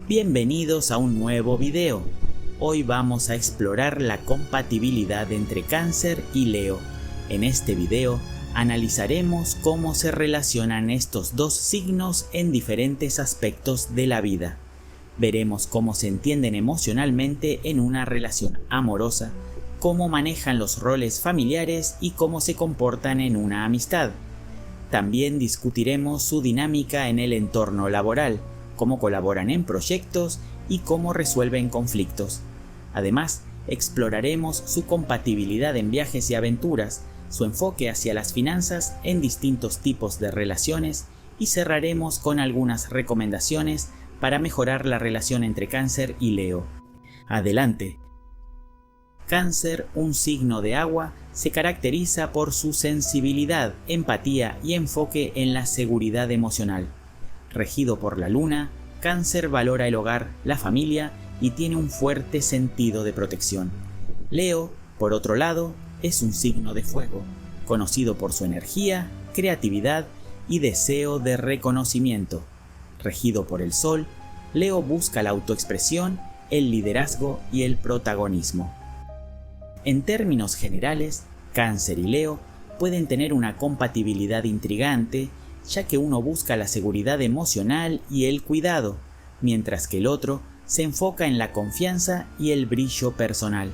Bienvenidos a un nuevo video. Hoy vamos a explorar la compatibilidad entre Cáncer y Leo. En este video analizaremos cómo se relacionan estos dos signos en diferentes aspectos de la vida. Veremos cómo se entienden emocionalmente en una relación amorosa, cómo manejan los roles familiares y cómo se comportan en una amistad. También discutiremos su dinámica en el entorno laboral, cómo colaboran en proyectos y cómo resuelven conflictos. Además, exploraremos su compatibilidad en viajes y aventuras, su enfoque hacia las finanzas en distintos tipos de relaciones y cerraremos con algunas recomendaciones para mejorar la relación entre Cáncer y Leo. Adelante. Cáncer, un signo de agua, se caracteriza por su sensibilidad, empatía y enfoque en la seguridad emocional. Regido por la luna, Cáncer valora el hogar, la familia y tiene un fuerte sentido de protección. Leo, por otro lado, es un signo de fuego, conocido por su energía, creatividad y deseo de reconocimiento. Regido por el sol, Leo busca la autoexpresión, el liderazgo y el protagonismo. En términos generales, Cáncer y Leo pueden tener una compatibilidad intrigante, ya que uno busca la seguridad emocional y el cuidado, mientras que el otro se enfoca en la confianza y el brillo personal.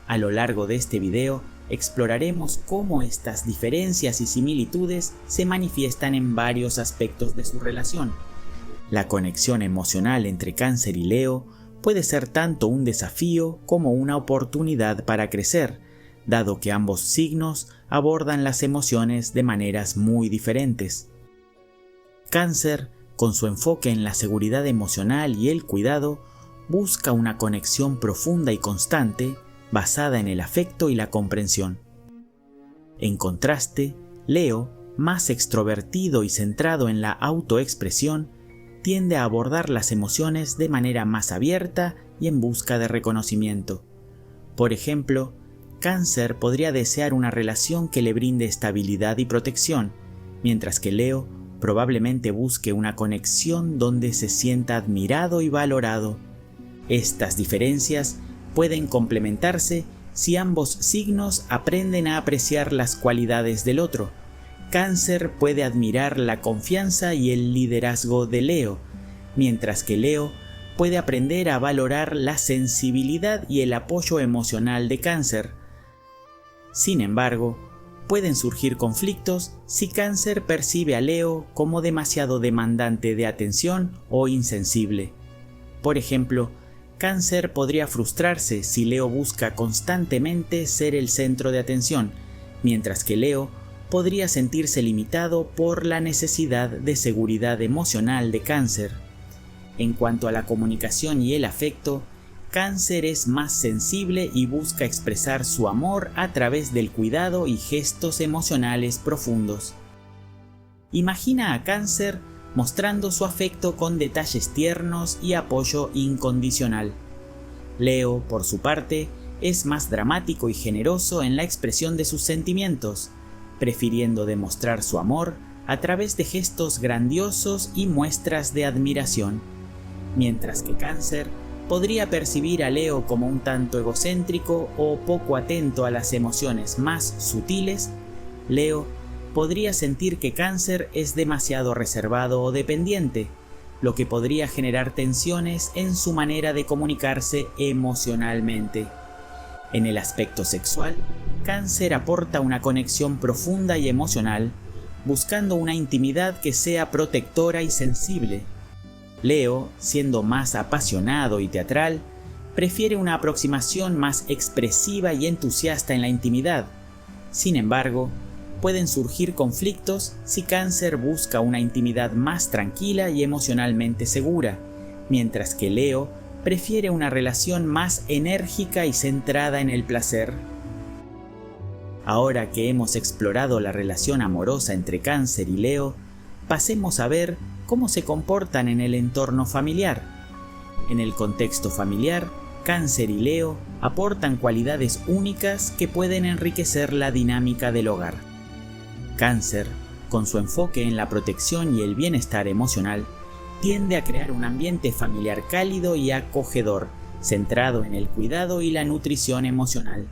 A lo largo de este video exploraremos cómo estas diferencias y similitudes se manifiestan en varios aspectos de su relación. La conexión emocional entre Cáncer y Leo puede ser tanto un desafío como una oportunidad para crecer, dado que ambos signos abordan las emociones de maneras muy diferentes. Cáncer, con su enfoque en la seguridad emocional y el cuidado, busca una conexión profunda y constante basada en el afecto y la comprensión. En contraste, Leo, más extrovertido y centrado en la autoexpresión, tiende a abordar las emociones de manera más abierta y en busca de reconocimiento. Por ejemplo, Cáncer podría desear una relación que le brinde estabilidad y protección, mientras que Leo probablemente busque una conexión donde se sienta admirado y valorado. Estas diferencias pueden complementarse si ambos signos aprenden a apreciar las cualidades del otro. Cáncer puede admirar la confianza y el liderazgo de Leo, mientras que Leo puede aprender a valorar la sensibilidad y el apoyo emocional de Cáncer. Sin embargo, pueden surgir conflictos si Cáncer percibe a Leo como demasiado demandante de atención o insensible. Por ejemplo, Cáncer podría frustrarse si Leo busca constantemente ser el centro de atención, mientras que Leo podría sentirse limitado por la necesidad de seguridad emocional de Cáncer. En cuanto a la comunicación y el afecto, Cáncer es más sensible y busca expresar su amor a través del cuidado y gestos emocionales profundos. Imagina a Cáncer mostrando su afecto con detalles tiernos y apoyo incondicional. Leo, por su parte, es más dramático y generoso en la expresión de sus sentimientos, prefiriendo demostrar su amor a través de gestos grandiosos y muestras de admiración, mientras que Cáncer podría percibir a Leo como un tanto egocéntrico o poco atento a las emociones más sutiles. Leo podría sentir que Cáncer es demasiado reservado o dependiente, lo que podría generar tensiones en su manera de comunicarse emocionalmente. En el aspecto sexual, Cáncer aporta una conexión profunda y emocional, buscando una intimidad que sea protectora y sensible. Leo, siendo más apasionado y teatral, prefiere una aproximación más expresiva y entusiasta en la intimidad. Sin embargo, pueden surgir conflictos si Cáncer busca una intimidad más tranquila y emocionalmente segura, mientras que Leo prefiere una relación más enérgica y centrada en el placer. Ahora que hemos explorado la relación amorosa entre Cáncer y Leo, pasemos a ver cómo se comportan en el entorno familiar. En el contexto familiar, Cáncer y Leo aportan cualidades únicas que pueden enriquecer la dinámica del hogar. Cáncer, con su enfoque en la protección y el bienestar emocional, tiende a crear un ambiente familiar cálido y acogedor, centrado en el cuidado y la nutrición emocional.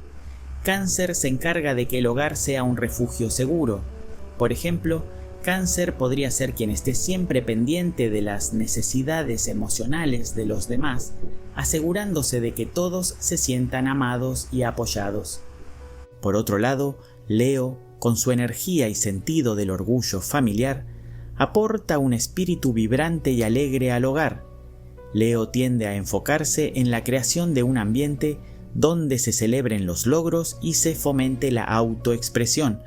Cáncer se encarga de que el hogar sea un refugio seguro. Por ejemplo, Cáncer podría ser quien esté siempre pendiente de las necesidades emocionales de los demás, asegurándose de que todos se sientan amados y apoyados. Por otro lado, Leo, con su energía y sentido del orgullo familiar, aporta un espíritu vibrante y alegre al hogar. Leo tiende a enfocarse en la creación de un ambiente donde se celebren los logros y se fomente la autoexpresión.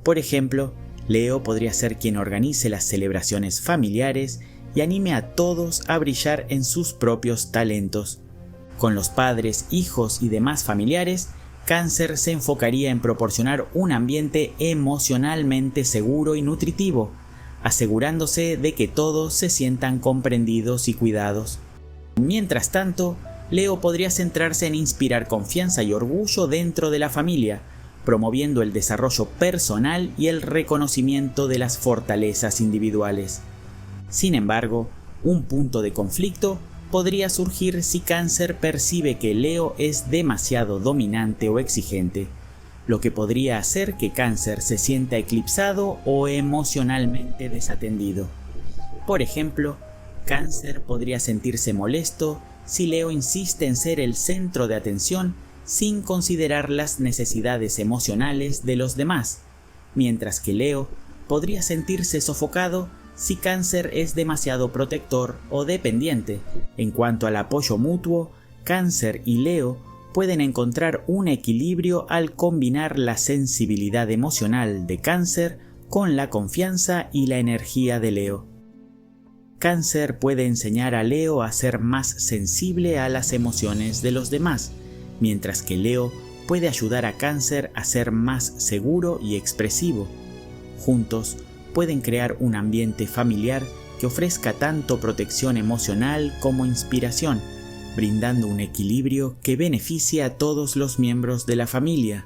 Por ejemplo, Leo podría ser quien organice las celebraciones familiares y anime a todos a brillar en sus propios talentos. Con los padres, hijos y demás familiares, Cáncer se enfocaría en proporcionar un ambiente emocionalmente seguro y nutritivo, asegurándose de que todos se sientan comprendidos y cuidados. Mientras tanto, Leo podría centrarse en inspirar confianza y orgullo dentro de la familia, promoviendo el desarrollo personal y el reconocimiento de las fortalezas individuales. Sin embargo, un punto de conflicto podría surgir si Cáncer percibe que Leo es demasiado dominante o exigente, lo que podría hacer que Cáncer se sienta eclipsado o emocionalmente desatendido. Por ejemplo, Cáncer podría sentirse molesto si Leo insiste en ser el centro de atención sin considerar las necesidades emocionales de los demás, mientras que Leo podría sentirse sofocado si Cáncer es demasiado protector o dependiente. En cuanto al apoyo mutuo, Cáncer y Leo pueden encontrar un equilibrio al combinar la sensibilidad emocional de Cáncer con la confianza y la energía de Leo. Cáncer puede enseñar a Leo a ser más sensible a las emociones de los demás, mientras que Leo puede ayudar a Cáncer a ser más seguro y expresivo. Juntos pueden crear un ambiente familiar que ofrezca tanto protección emocional como inspiración, brindando un equilibrio que beneficie a todos los miembros de la familia.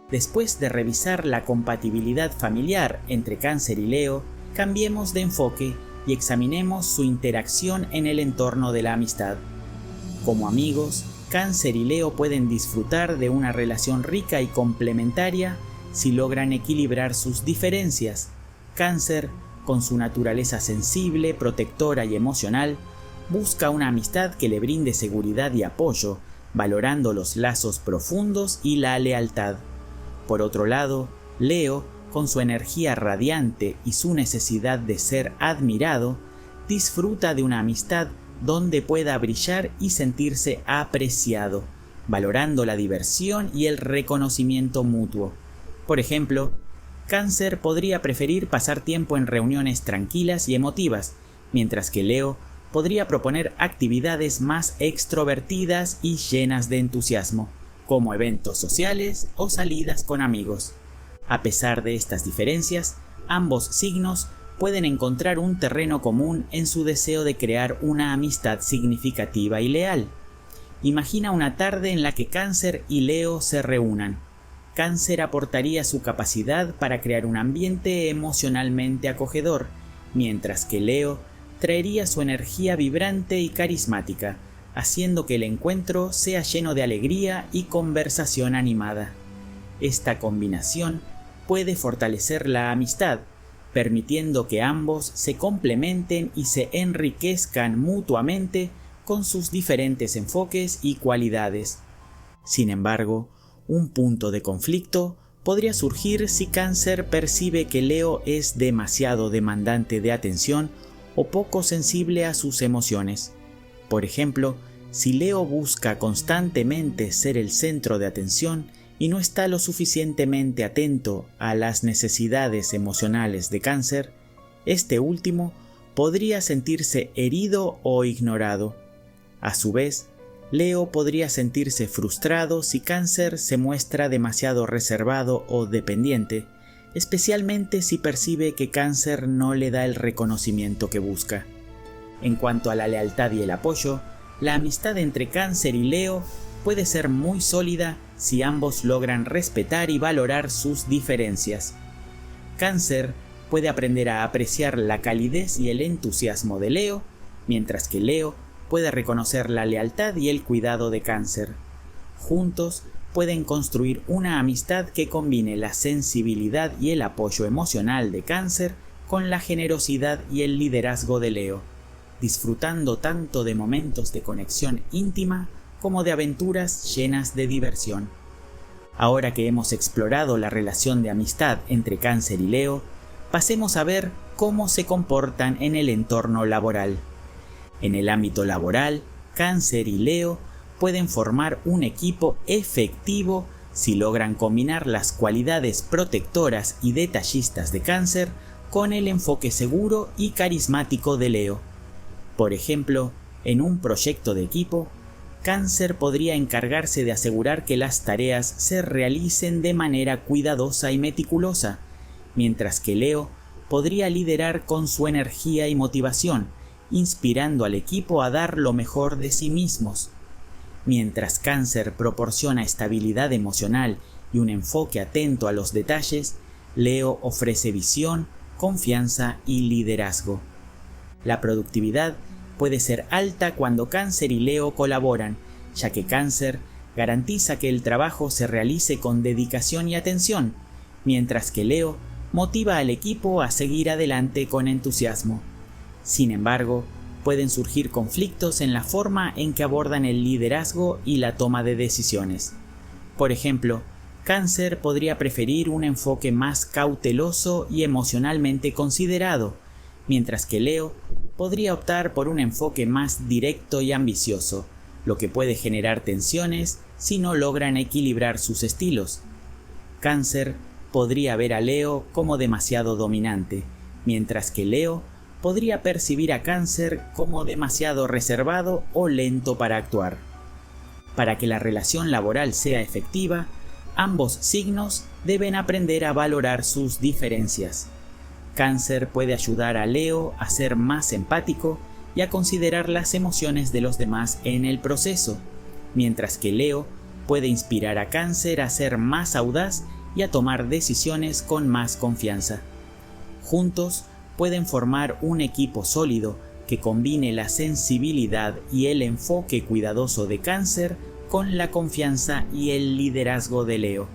Después de revisar la compatibilidad familiar entre Cáncer y Leo, cambiemos de enfoque y examinemos su interacción en el entorno de la amistad. Como amigos, Cáncer y Leo pueden disfrutar de una relación rica y complementaria si logran equilibrar sus diferencias. Cáncer, con su naturaleza sensible, protectora y emocional, busca una amistad que le brinde seguridad y apoyo, valorando los lazos profundos y la lealtad. Por otro lado, Leo, con su energía radiante y su necesidad de ser admirado, disfruta de una amistad donde pueda brillar y sentirse apreciado, valorando la diversión y el reconocimiento mutuo. Por ejemplo, Cáncer podría preferir pasar tiempo en reuniones tranquilas y emotivas, mientras que Leo podría proponer actividades más extrovertidas y llenas de entusiasmo, como eventos sociales o salidas con amigos. A pesar de estas diferencias, ambos signos pueden encontrar un terreno común en su deseo de crear una amistad significativa y leal. Imagina una tarde en la que Cáncer y Leo se reúnan. Cáncer aportaría su capacidad para crear un ambiente emocionalmente acogedor, mientras que Leo traería su energía vibrante y carismática, haciendo que el encuentro sea lleno de alegría y conversación animada. Esta combinación puede fortalecer la amistad, permitiendo que ambos se complementen y se enriquezcan mutuamente con sus diferentes enfoques y cualidades. Sin embargo, un punto de conflicto podría surgir si Cáncer percibe que Leo es demasiado demandante de atención o poco sensible a sus emociones. Por ejemplo, si Leo busca constantemente ser el centro de atención y no está lo suficientemente atento a las necesidades emocionales de Cáncer, este último podría sentirse herido o ignorado. A su vez, Leo podría sentirse frustrado si Cáncer se muestra demasiado reservado o dependiente, especialmente si percibe que Cáncer no le da el reconocimiento que busca. En cuanto a la lealtad y el apoyo, la amistad entre Cáncer y Leo puede ser muy sólida si ambos logran respetar y valorar sus diferencias. Cáncer puede aprender a apreciar la calidez y el entusiasmo de Leo, mientras que Leo puede reconocer la lealtad y el cuidado de Cáncer. Juntos pueden construir una amistad que combine la sensibilidad y el apoyo emocional de Cáncer con la generosidad y el liderazgo de Leo, disfrutando tanto de momentos de conexión íntima como de aventuras llenas de diversión. Ahora que hemos explorado la relación de amistad entre Cáncer y Leo, pasemos a ver cómo se comportan en el entorno laboral. En el ámbito laboral, Cáncer y Leo pueden formar un equipo efectivo si logran combinar las cualidades protectoras y detallistas de Cáncer con el enfoque seguro y carismático de Leo. Por ejemplo, en un proyecto de equipo, Cáncer podría encargarse de asegurar que las tareas se realicen de manera cuidadosa y meticulosa, mientras que Leo podría liderar con su energía y motivación, inspirando al equipo a dar lo mejor de sí mismos. Mientras Cáncer proporciona estabilidad emocional y un enfoque atento a los detalles, Leo ofrece visión, confianza y liderazgo. La productividad puede ser alta cuando Cáncer y Leo colaboran, ya que Cáncer garantiza que el trabajo se realice con dedicación y atención, mientras que Leo motiva al equipo a seguir adelante con entusiasmo. Sin embargo, pueden surgir conflictos en la forma en que abordan el liderazgo y la toma de decisiones. Por ejemplo, Cáncer podría preferir un enfoque más cauteloso y emocionalmente considerado, mientras que Leo podría optar por un enfoque más directo y ambicioso, lo que puede generar tensiones si no logran equilibrar sus estilos. Cáncer podría ver a Leo como demasiado dominante, mientras que Leo podría percibir a Cáncer como demasiado reservado o lento para actuar. Para que la relación laboral sea efectiva, ambos signos deben aprender a valorar sus diferencias. Cáncer puede ayudar a Leo a ser más empático y a considerar las emociones de los demás en el proceso, mientras que Leo puede inspirar a Cáncer a ser más audaz y a tomar decisiones con más confianza. Juntos pueden formar un equipo sólido que combine la sensibilidad y el enfoque cuidadoso de Cáncer con la confianza y el liderazgo de Leo,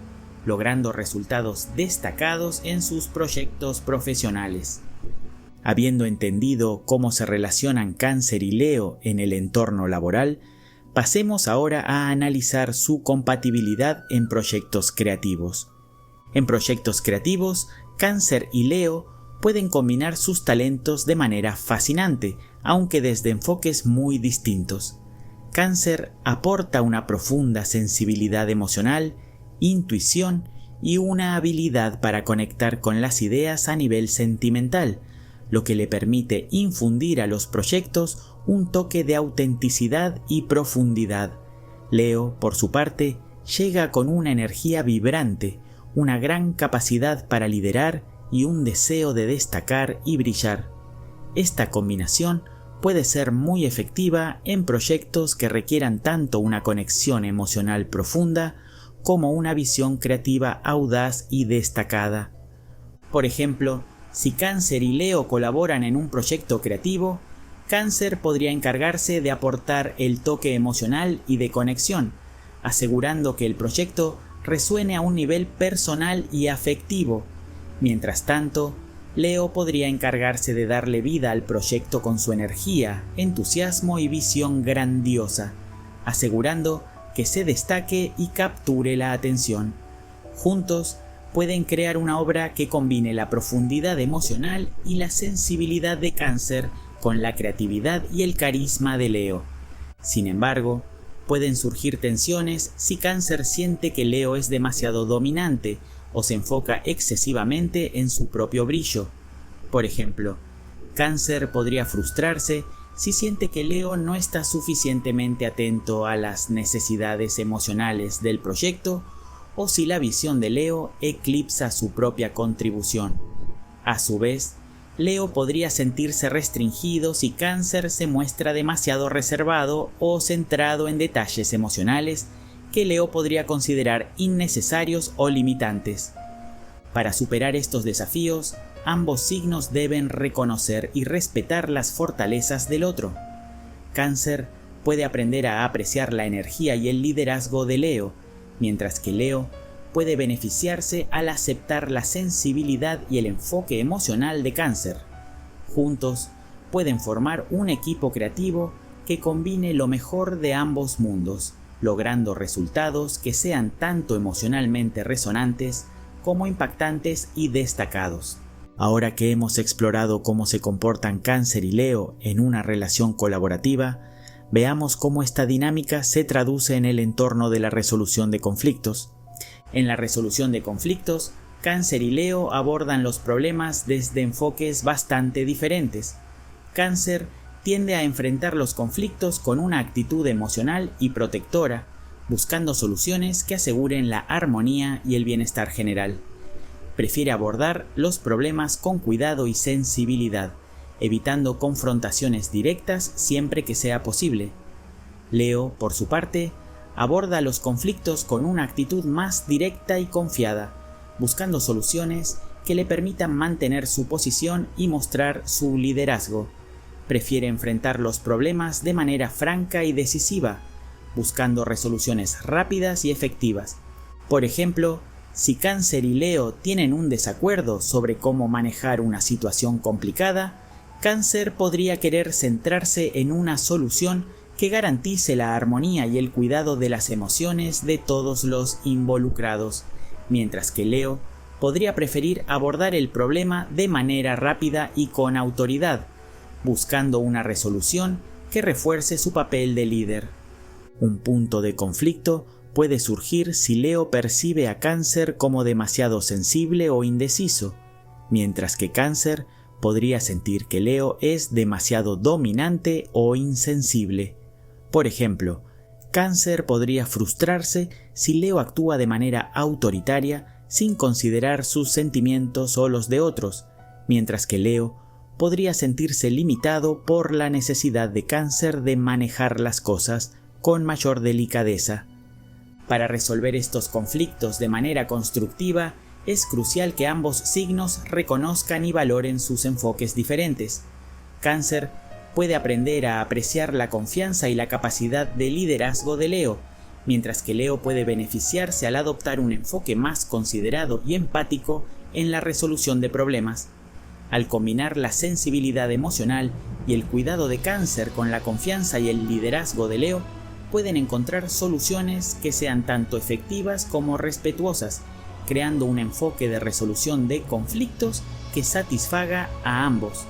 logrando resultados destacados en sus proyectos profesionales. Habiendo entendido cómo se relacionan Cáncer y Leo en el entorno laboral, pasemos ahora a analizar su compatibilidad en proyectos creativos. En proyectos creativos, Cáncer y Leo pueden combinar sus talentos de manera fascinante, aunque desde enfoques muy distintos. Cáncer aporta una profunda sensibilidad emocional, intuición y una habilidad para conectar con las ideas a nivel sentimental, lo que le permite infundir a los proyectos un toque de autenticidad y profundidad. Leo, por su parte, llega con una energía vibrante, una gran capacidad para liderar y un deseo de destacar y brillar. Esta combinación puede ser muy efectiva en proyectos que requieran tanto una conexión emocional profunda como una visión creativa audaz y destacada. Por ejemplo, si Cáncer y Leo colaboran en un proyecto creativo, Cáncer podría encargarse de aportar el toque emocional y de conexión, asegurando que el proyecto resuene a un nivel personal y afectivo. Mientras tanto, Leo podría encargarse de darle vida al proyecto con su energía, entusiasmo y visión grandiosa, asegurando que se destaque y capture la atención. Juntos, pueden crear una obra que combine la profundidad emocional y la sensibilidad de Cáncer con la creatividad y el carisma de Leo. Sin embargo, pueden surgir tensiones si Cáncer siente que Leo es demasiado dominante o se enfoca excesivamente en su propio brillo. Por ejemplo, Cáncer podría frustrarse si siente que Leo no está suficientemente atento a las necesidades emocionales del proyecto o si la visión de Leo eclipsa su propia contribución. A su vez, Leo podría sentirse restringido si Cáncer se muestra demasiado reservado o centrado en detalles emocionales que Leo podría considerar innecesarios o limitantes. Para superar estos desafíos, ambos signos deben reconocer y respetar las fortalezas del otro. Cáncer puede aprender a apreciar la energía y el liderazgo de Leo, mientras que Leo puede beneficiarse al aceptar la sensibilidad y el enfoque emocional de Cáncer. Juntos pueden formar un equipo creativo que combine lo mejor de ambos mundos, logrando resultados que sean tanto emocionalmente resonantes como impactantes y destacados. Ahora que hemos explorado cómo se comportan Cáncer y Leo en una relación colaborativa, veamos cómo esta dinámica se traduce en el entorno de la resolución de conflictos. En la resolución de conflictos, Cáncer y Leo abordan los problemas desde enfoques bastante diferentes. Cáncer tiende a enfrentar los conflictos con una actitud emocional y protectora, buscando soluciones que aseguren la armonía y el bienestar general. Prefiere abordar los problemas con cuidado y sensibilidad, evitando confrontaciones directas siempre que sea posible. Leo, por su parte, aborda los conflictos con una actitud más directa y confiada, buscando soluciones que le permitan mantener su posición y mostrar su liderazgo. Prefiere enfrentar los problemas de manera franca y decisiva, buscando resoluciones rápidas y efectivas. Por ejemplo, si Cáncer y Leo tienen un desacuerdo sobre cómo manejar una situación complicada, Cáncer podría querer centrarse en una solución que garantice la armonía y el cuidado de las emociones de todos los involucrados, mientras que Leo podría preferir abordar el problema de manera rápida y con autoridad, buscando una resolución que refuerce su papel de líder. Un punto de conflicto puede surgir si Leo percibe a Cáncer como demasiado sensible o indeciso, mientras que Cáncer podría sentir que Leo es demasiado dominante o insensible. Por ejemplo, Cáncer podría frustrarse si Leo actúa de manera autoritaria sin considerar sus sentimientos o los de otros, mientras que Leo podría sentirse limitado por la necesidad de Cáncer de manejar las cosas con mayor delicadeza. Para resolver estos conflictos de manera constructiva, es crucial que ambos signos reconozcan y valoren sus enfoques diferentes. Cáncer puede aprender a apreciar la confianza y la capacidad de liderazgo de Leo, mientras que Leo puede beneficiarse al adoptar un enfoque más considerado y empático en la resolución de problemas. Al combinar la sensibilidad emocional y el cuidado de Cáncer con la confianza y el liderazgo de Leo, pueden encontrar soluciones que sean tanto efectivas como respetuosas, creando un enfoque de resolución de conflictos que satisfaga a ambos.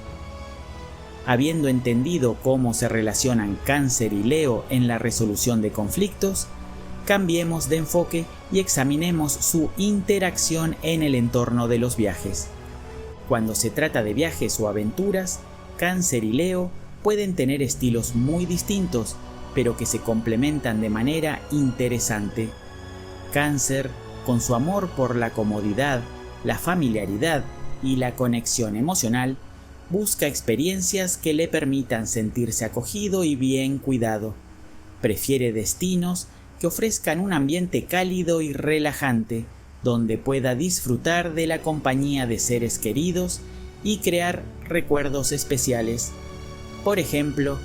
Habiendo entendido cómo se relacionan Cáncer y Leo en la resolución de conflictos, cambiemos de enfoque y examinemos su interacción en el entorno de los viajes. Cuando se trata de viajes o aventuras, Cáncer y Leo pueden tener estilos muy distintos, pero que se complementan de manera interesante. Cáncer, con su amor por la comodidad, la familiaridad y la conexión emocional, busca experiencias que le permitan sentirse acogido y bien cuidado. Prefiere destinos que ofrezcan un ambiente cálido y relajante, donde pueda disfrutar de la compañía de seres queridos y crear recuerdos especiales. Por ejemplo,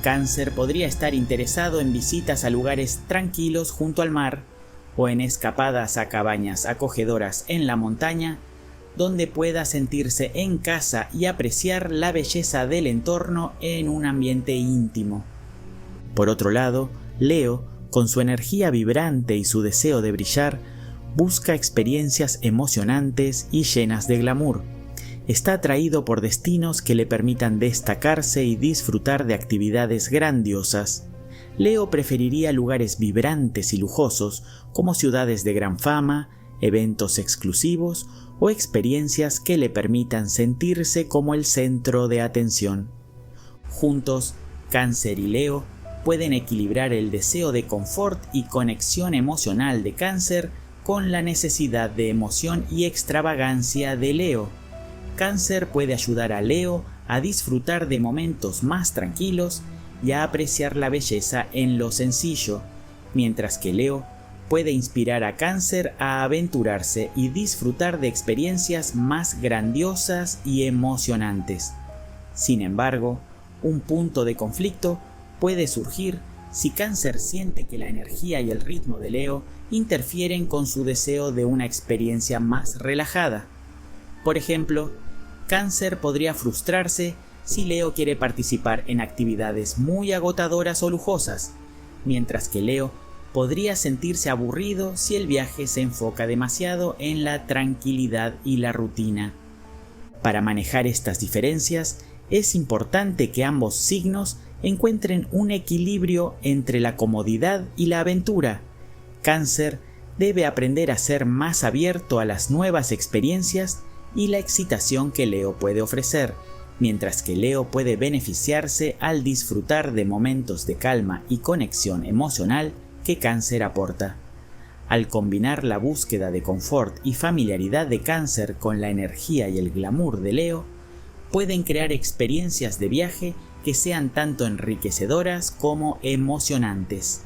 Cáncer podría estar interesado en visitas a lugares tranquilos junto al mar o en escapadas a cabañas acogedoras en la montaña, donde pueda sentirse en casa y apreciar la belleza del entorno en un ambiente íntimo. Por otro lado, Leo, con su energía vibrante y su deseo de brillar, busca experiencias emocionantes y llenas de glamour. Está atraído por destinos que le permitan destacarse y disfrutar de actividades grandiosas. Leo preferiría lugares vibrantes y lujosos, como ciudades de gran fama, eventos exclusivos o experiencias que le permitan sentirse como el centro de atención. Juntos, Cáncer y Leo pueden equilibrar el deseo de confort y conexión emocional de Cáncer con la necesidad de emoción y extravagancia de Leo. Cáncer puede ayudar a Leo a disfrutar de momentos más tranquilos y a apreciar la belleza en lo sencillo, mientras que Leo puede inspirar a Cáncer a aventurarse y disfrutar de experiencias más grandiosas y emocionantes. Sin embargo, un punto de conflicto puede surgir si Cáncer siente que la energía y el ritmo de Leo interfieren con su deseo de una experiencia más relajada. Por ejemplo, Cáncer podría frustrarse si Leo quiere participar en actividades muy agotadoras o lujosas, mientras que Leo podría sentirse aburrido si el viaje se enfoca demasiado en la tranquilidad y la rutina. Para manejar estas diferencias, es importante que ambos signos encuentren un equilibrio entre la comodidad y la aventura. Cáncer debe aprender a ser más abierto a las nuevas experiencias y la excitación que Leo puede ofrecer, mientras que Leo puede beneficiarse al disfrutar de momentos de calma y conexión emocional que Cáncer aporta. Al combinar la búsqueda de confort y familiaridad de Cáncer con la energía y el glamour de Leo, pueden crear experiencias de viaje que sean tanto enriquecedoras como emocionantes.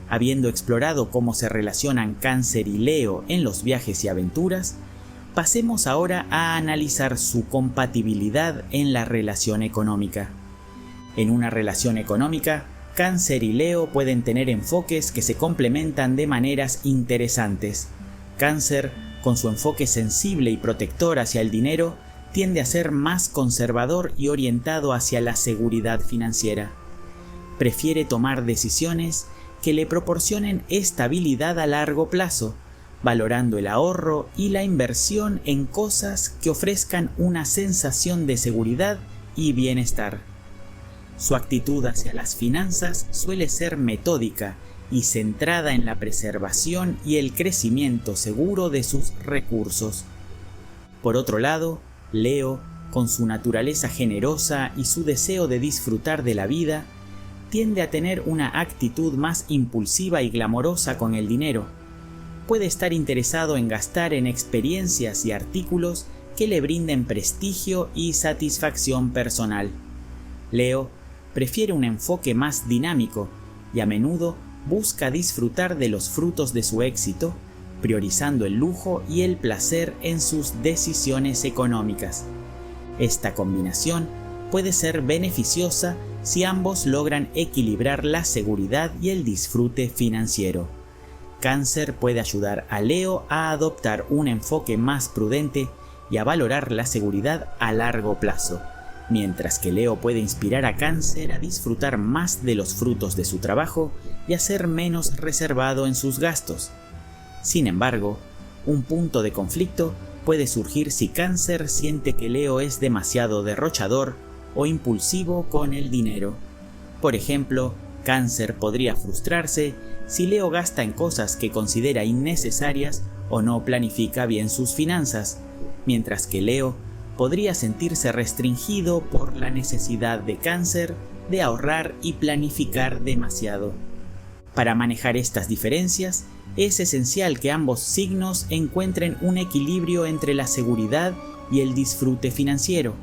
Habiendo explorado cómo se relacionan Cáncer y Leo en los viajes y aventuras, pasemos ahora a analizar su compatibilidad en la relación económica. En una relación económica, Cáncer y Leo pueden tener enfoques que se complementan de maneras interesantes. Cáncer, con su enfoque sensible y protector hacia el dinero, tiende a ser más conservador y orientado hacia la seguridad financiera. Prefiere tomar decisiones que le proporcionen estabilidad a largo plazo, valorando el ahorro y la inversión en cosas que ofrezcan una sensación de seguridad y bienestar. Su actitud hacia las finanzas suele ser metódica y centrada en la preservación y el crecimiento seguro de sus recursos. Por otro lado, Leo, con su naturaleza generosa y su deseo de disfrutar de la vida, tiende a tener una actitud más impulsiva y glamorosa con el dinero. Puede estar interesado en gastar en experiencias y artículos que le brinden prestigio y satisfacción personal. Leo prefiere un enfoque más dinámico y a menudo busca disfrutar de los frutos de su éxito, priorizando el lujo y el placer en sus decisiones económicas. Esta combinación puede ser beneficiosa si ambos logran equilibrar la seguridad y el disfrute financiero. Cáncer puede ayudar a Leo a adoptar un enfoque más prudente y a valorar la seguridad a largo plazo, mientras que Leo puede inspirar a Cáncer a disfrutar más de los frutos de su trabajo y a ser menos reservado en sus gastos. Sin embargo, un punto de conflicto puede surgir si Cáncer siente que Leo es demasiado derrochador o impulsivo con el dinero. Por ejemplo, Cáncer podría frustrarse si Leo gasta en cosas que considera innecesarias o no planifica bien sus finanzas, mientras que Leo podría sentirse restringido por la necesidad de Cáncer de ahorrar y planificar demasiado. Para manejar estas diferencias, es esencial que ambos signos encuentren un equilibrio entre la seguridad y el disfrute financiero.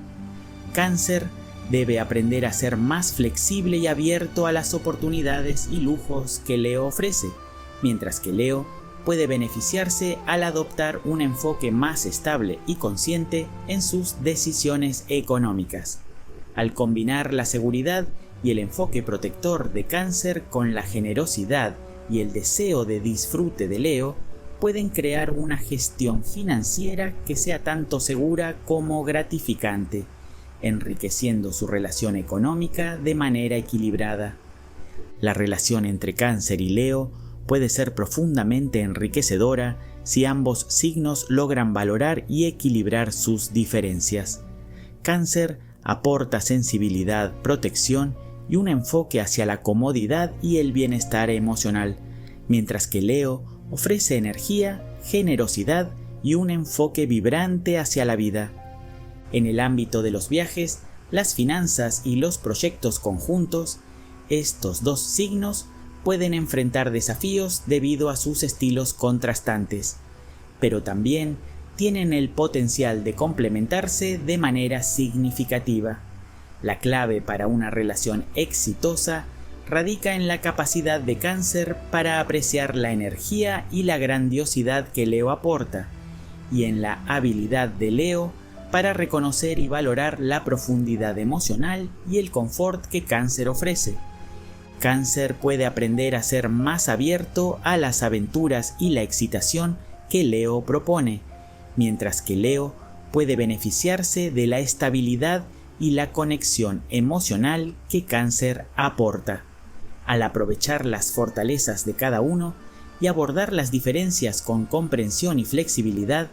Cáncer debe aprender a ser más flexible y abierto a las oportunidades y lujos que Leo ofrece, mientras que Leo puede beneficiarse al adoptar un enfoque más estable y consciente en sus decisiones económicas. Al combinar la seguridad y el enfoque protector de Cáncer con la generosidad y el deseo de disfrute de Leo, pueden crear una gestión financiera que sea tanto segura como gratificante, enriqueciendo su relación económica de manera equilibrada. La relación entre Cáncer y Leo puede ser profundamente enriquecedora si ambos signos logran valorar y equilibrar sus diferencias. Cáncer aporta sensibilidad, protección y un enfoque hacia la comodidad y el bienestar emocional, mientras que Leo ofrece energía, generosidad y un enfoque vibrante hacia la vida. En el ámbito de los viajes, las finanzas y los proyectos conjuntos, estos dos signos pueden enfrentar desafíos debido a sus estilos contrastantes, pero también tienen el potencial de complementarse de manera significativa. La clave para una relación exitosa radica en la capacidad de Cáncer para apreciar la energía y la grandiosidad que Leo aporta, y en la habilidad de Leo para reconocer y valorar la profundidad emocional y el confort que Cáncer ofrece. Cáncer puede aprender a ser más abierto a las aventuras y la excitación que Leo propone, mientras que Leo puede beneficiarse de la estabilidad y la conexión emocional que Cáncer aporta. Al aprovechar las fortalezas de cada uno y abordar las diferencias con comprensión y flexibilidad,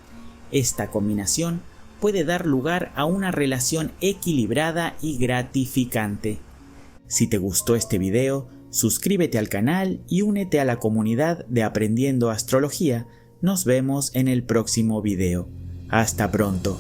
esta combinación puede dar lugar a una relación equilibrada y gratificante. Si te gustó este video, suscríbete al canal y únete a la comunidad de Aprendiendo Astrología. Nos vemos en el próximo video. Hasta pronto.